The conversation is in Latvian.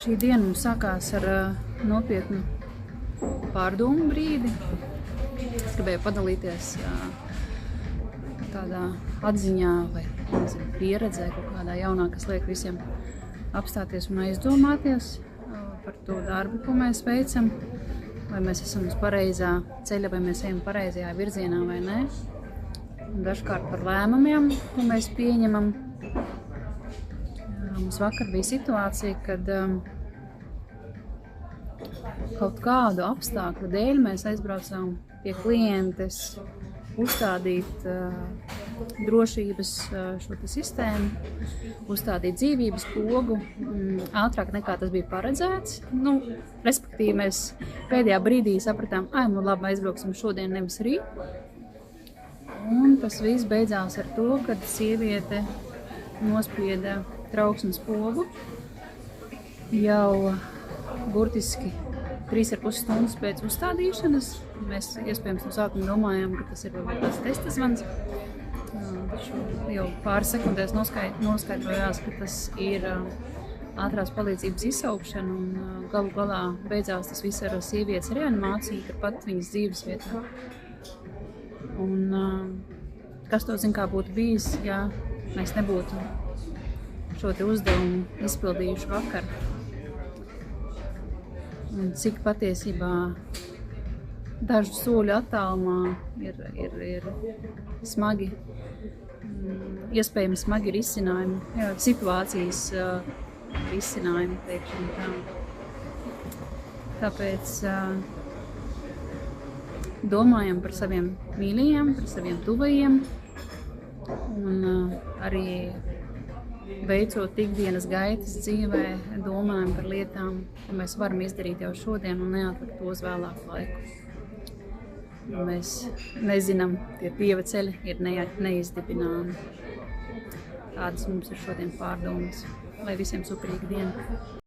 Šī diena mums sākās ar nopietnu pārdomu brīdi. Es gribēju padalīties tādā atziņā vai pieredzē kaut kādā jaunā, kas liek visiem apstāties un aizdomāties par to darbu, ko mēs veicam. Vai mēs esam uz pareizā ceļa, vai mēs ejam pareizajā virzienā vai nē. Un dažkārt par lēmumiem, ko mēs pieņemam. Mums vakar bija situācija, kad kaut kādu apstākļu dēļ mēs aizbraucām pie klientes uzstādīt drošības šo sistēmu, uzstādīt dzīvības pogu ātrāk nekā tas bija paredzēts. Respektīvi mēs pēdējā brīdī sapratām, labi, aizbrauksim šodien, nevis rīt. Un tas viss beidzās ar to, kad sieviete nospieda trauksmes pogu jau burtiski 3,5 stundas pēc uzstādīšanas. Mēs iespējams no sākuma domājām, ka tas ir varbūt tāds testa zvans. Taču jau pāris sekundēs noskaidrojās, ka tas ir ātrās palīdzības izsaukšana, un galu galā beidzās tas viss ar sievietes reanimāciju, turpat viņas dzīves vietā. Un kas to zina, kā būtu bijis, ja mēs nebūtu šo te uzdevumu izpildījuši vakar. Un cik patiesībā dažu soļu attālumā ir smagi, iespējami smagi risinājumi, situācijas risinājumi, teikšana tā. Tāpēc domājam par saviem mīļajiem, par saviem tuvajiem un arī veicot ikdienas gaitas dzīvē, domājam par lietām, ko mēs varam izdarīt jau šodien un neatlikt to uz vēlāku laiku. Mēs nezinām, tie pieva ceļi ir neizdibināmi. Tādas mums ir šodien pārdomas. Lai visiem superīga diena!